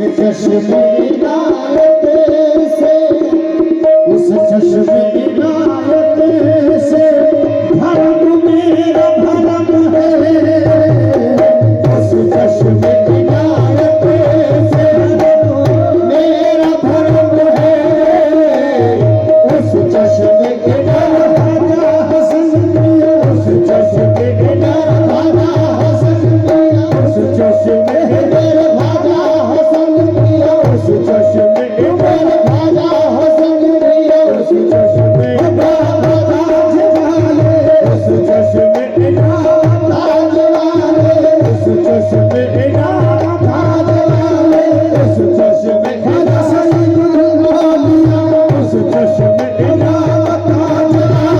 चश्मे इनायत से, उस चश्मे इनायत से भरम मेरा भरम है। उस चश्मे इनायत से भरम मेरा भरम है। उस चश्मे इनायत हसन दिया, उस चश्मे इनायत हसन दिया, उस चश्मे मेरे भागा हसन दिया, उस चश्मे मेरे भागा हसन दिया, उस चश्मे ताज वाले, उस चश्मे ताज वाले, उस चश्मे ताज वाले, उस चश्मे खाजा सईद मौलिया, उस चश्मे ताज वाले,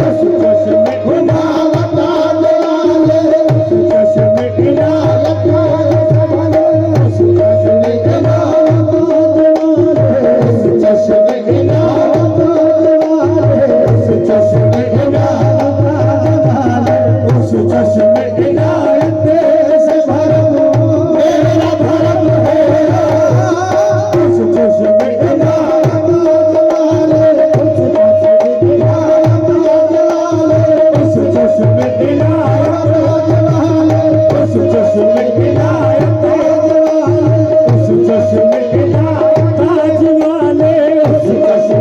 उस चश्मे ताज वाले, उस चश्मे इनायत वाले, उस चश्मे इनायत वाले, उस चश्मे इनायत वाले, उस चश्मे इनायत वाले, उस चश्मे इनायत से भरम मेरा भरम है। उस चश्मे इनायत वाले, उस चश्मे इनायत वाले, उस चश्मे इनायत वाले, उस चश्मे इनायत वाले, उस चश्मे इनायत वाले, उस चश्मे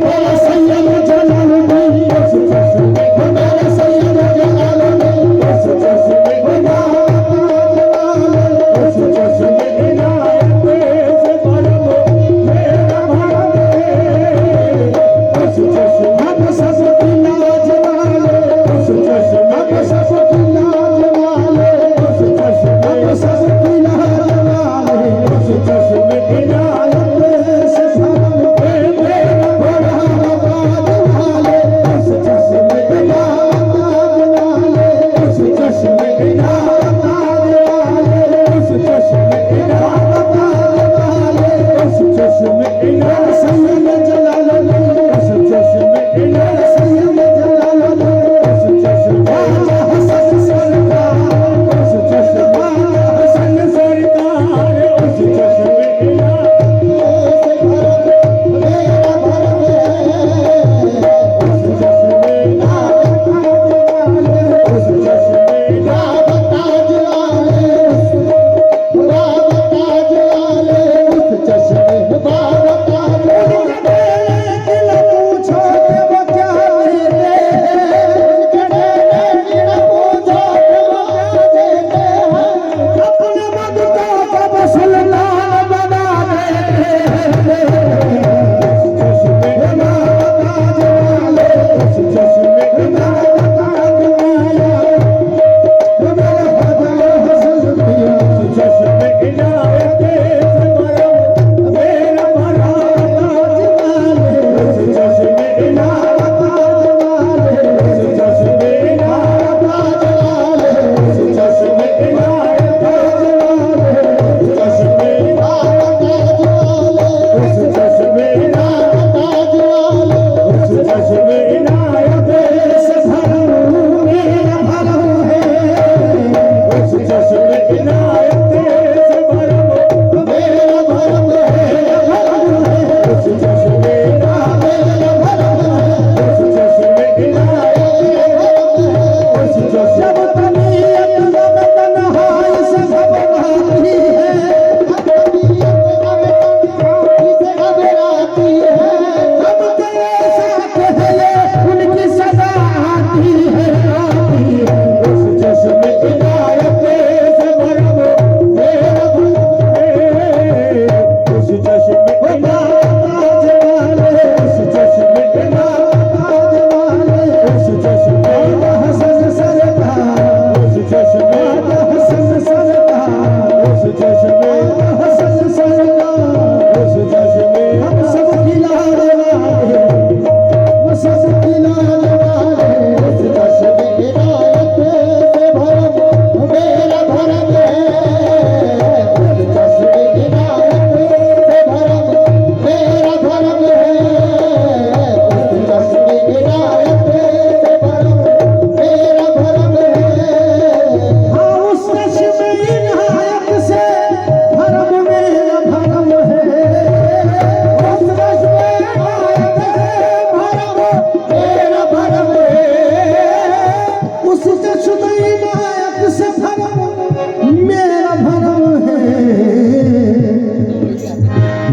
मेरा सैयद जलालुद्दीन, उस चश्मे मेरा सैयद जलालुद्दीन, उस चश्मे इनायत वाले, उस चश्मे इनायत से भरम मेरा भरम है। उस चश्मे हम सबकी लाज वाले, उस चश्मे हम सबकी लाज वाले, उस चश्मे हम सबकी लाज वाले, उस चश्मे इनायत से भरम मेरा भरम बाज वाले, उस चश्मे इनायत वाले, उस चश्मे इनायत वाले, उस चश्मे इनायत वाले, उस चश्मे इनायत सैयद जलालुद्दीन, उस चश्मे इनायत सैयद जलालुद्दीन, उस चश्मे ख्वाजा हसन सरकार, उस चश्मे ख्वाजा हसन सरकार, उस चश्मे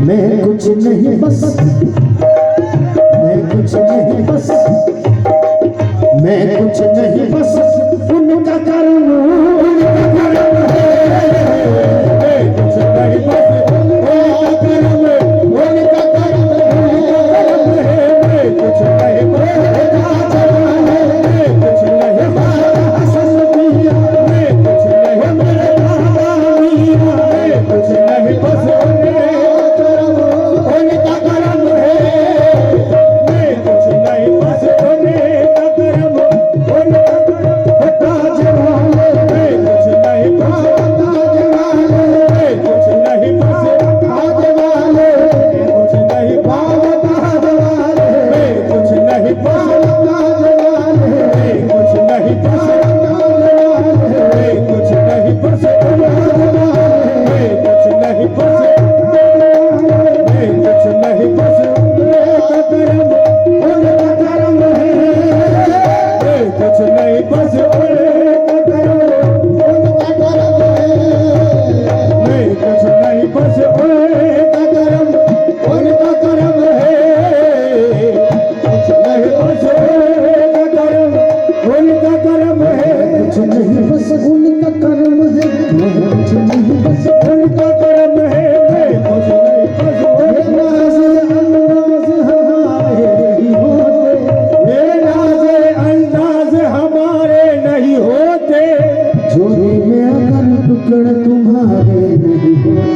मैं कुछ नहीं बस, मैं कुछ नहीं बस, मैं कुछ नहीं बस उनका कर्म, उनका कर्म है। मैं कुछ नहीं बस उनका कर्म, उनका कर्म है। मैं कुछ नहीं बस मैं कुछ नहीं बस हसन मियां, मैं कुछ नहीं मेरे दादा मियां, मैं कुछ नहीं बस उनका कर्म है। मैं कुछ नहीं बस उनका कर्म, उनका कर्म ताज वाले, मैं कुछ नहीं बस ताज वाले, मैं कुछ नहीं बस ताज वाले, कुछ नहीं बाबा ताज वाले, मैं कुछ नहीं बस ताज वाले, मैं कुछ नहीं बस ताज वाले, मैं कुछ नहीं बस ताज वाले, मैं कुछ नहीं बस मैं कुछ नहीं बस उनका कर्म, उनका कर्म है। मैं कुछ नहीं बस उनका कर्म, उनका कर्म है। मैं कुछ नहीं बस उनका कर्म, उनका कर्म है। कुछ नहीं बस उनका कर्म, उनका कर्म है। कुछ नहीं बस उनका कर्म है। मैं कुछ नहीं बस उनका कर्म है। मैं कुछ नहीं बस नाज़ अंदाज़ हमारे नहीं होते, ये नाज़ अंदाज़ हमारे नहीं होते। झोली में अगर टुकड़े तुम्हारे नहीं होते,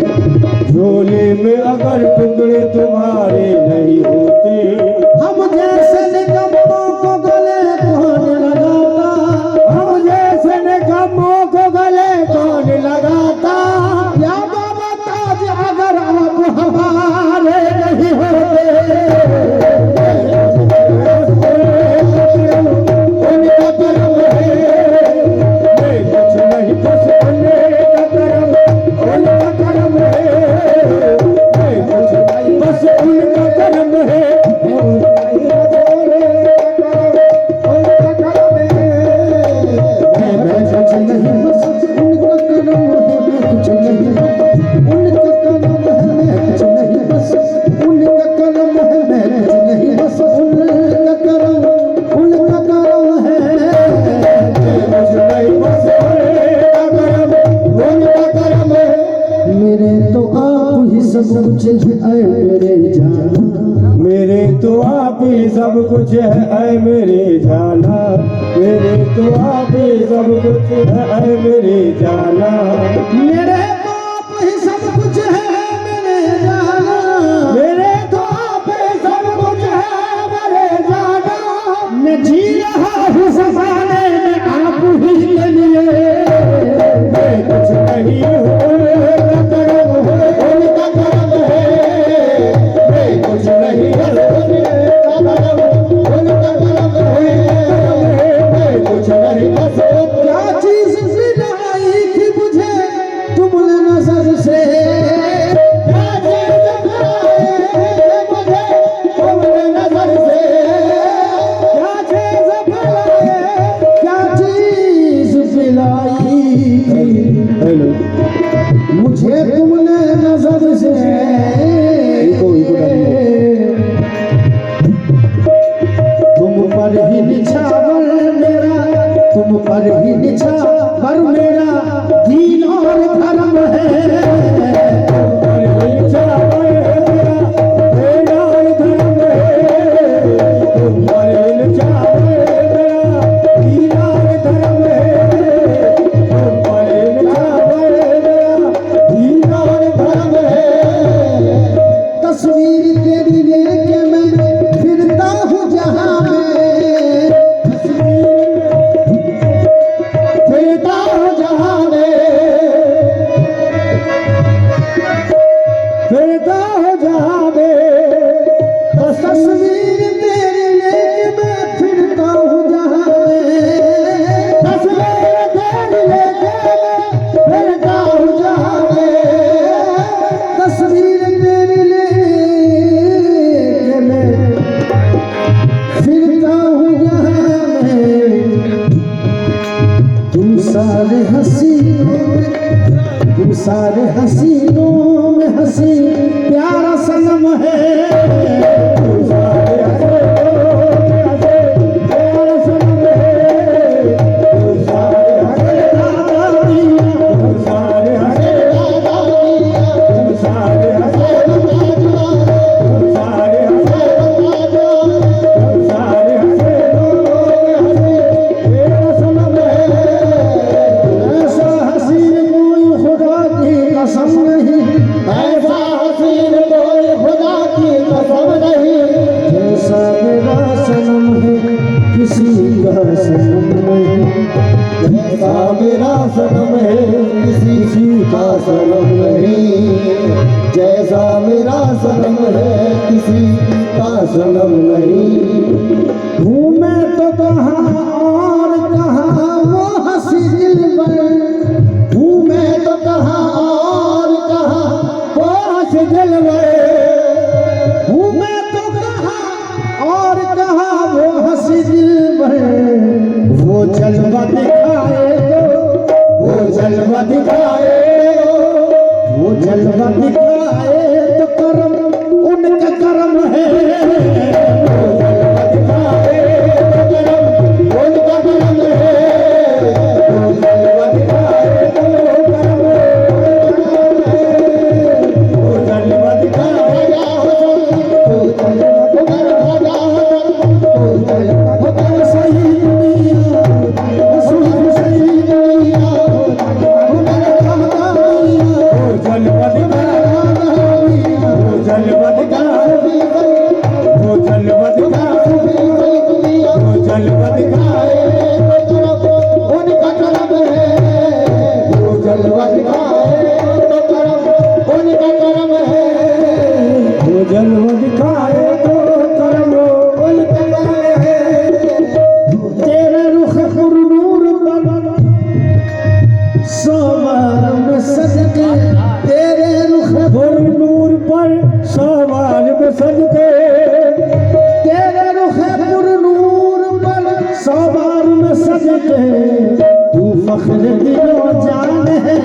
झोली में अगर टुकड़े तुम्हारे नहीं होते। हम जैसे निकम्मों को गले कौन लगाता, हम जैसे निकम्मों को गले कौन लगाता। या बाबा ताज अगर आप हमारे नहीं होते, उनका कर्म है। मैं कुछ नहीं बस उनका कर्म, उनका कर्म है। मैं कुछ नहीं बस उनका कर्म है। उनका कर्म है। मैं कुछ नहीं बस उनका कर्म है। मैं कुछ नहीं बस उनका कर्म है। मैं कुछ नहीं बस उनका कर्म है। मैं कुछ नहीं बस उनका कर्म, उनका कर्म है। मैं कुछ नहीं बस उनका कर्म, उनका कर्म है। मेरे तो आप ही सब कुछ है ऐ मेरे जाना, मेरे तो आप ही सब कुछ है ऐ मेरे जाना, मेरे तो आप ही सब कुछ है ऐ मेरे जाना। मेरे तो आप ही सब कुछ है मेरे जाना, मेरे तो आप ही सब कुछ है मेरे जाना। मैं जी रहा हूँ ज़माने में आप ही के लिए। मैं कुछ नहीं हूँ उनका कर्म है, उनका कर्म है। मैं कुछ नहीं हूँ उनका कर्म, उनका कर्म है। मैं कुछ नहीं बस क्या चीज़ मिलाई थी मुझे तुम ऐसा मेरा सनम है, किसी का सनम नहीं। हूँ मैं तो कहाँ और कहाँ वो हंसी दिलबर, हूँ मैं तो कहाँ और कहाँ वो हंसी दिलबर, हूँ मैं तो कहाँ और कहाँ वो हंसी दिलबर। वो जलवा दिखाए तो, वो जलवा दिखाए, वो जलवा दिखाए तो करम उनका करम है। तू फख्र दिलो जान है,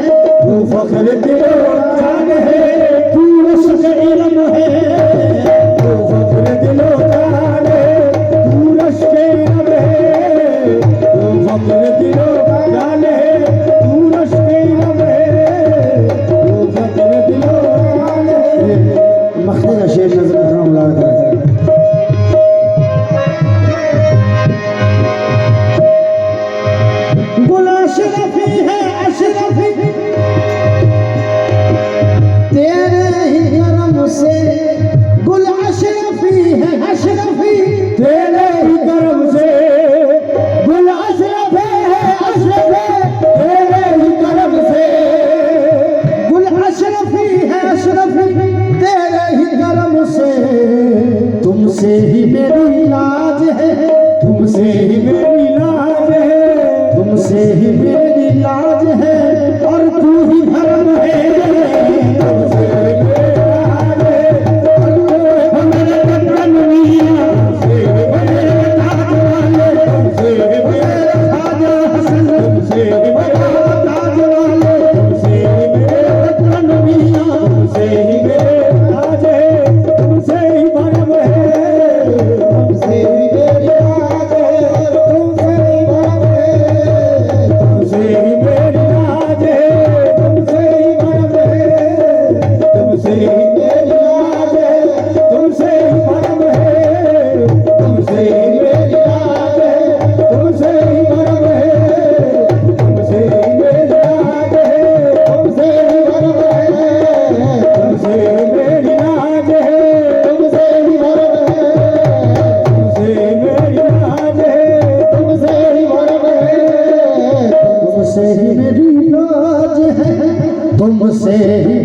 तू फख्र दिलो जान है, तू रश्क इल्म है, तू फख्र दिलो जान है, तू रश्क इल्म है, तू फख्र दिलो जान है, तू रश्क इल्म है, तू फख्र दिलो जान है। मखनी का शेर नजर कर रहा हूँ, मुलाकात करें। गुल अशरफी है अशरफी तेरे ही करम से, गुल अशरफी है अशरफी तेरे ही करम से, गुल अशरफी है अशरफी तेरे ही करम से, गुल अशरफी है अशरफी तेरे ही करम से। तुमसे ही मेरी लाज है, तुमसे ही मेरी लाज है, तुमसे ही मेरी लाज है और तू ही धर्म है। तुमसे ही मेरी लाज है, और तू मेरे वतन मियां, तुमसे ही मेरी ताज वाले, तुमसे ही मेरी ख्वाजा हसन, तुमसे ही मेरी ताज वाले, तुमसे ही मेरी वतन मियां, तुमसे ही मेरी लाज है, तुमसे ही भरम है, तुमसे ही मेरी लाज है, तुमसे ही भरम है, तुमसे ही मेरी लाज है, तुमसे ही भरम है, तुमसे ही मेरी लाज है, तुमसे ही भरम है, तुमसे ही मेरी लाज है, तुमसे ही भरम है, तुमसे ही मेरी लाज है, तुमसे ही भरम है, तुमसे ही मेरी लाज है, तुमसे ही भरम है, तुमसे ही मेरी लाज है, तुमसे ही भरम है, तुमसे ही मेरी लाज है, तुमसे ही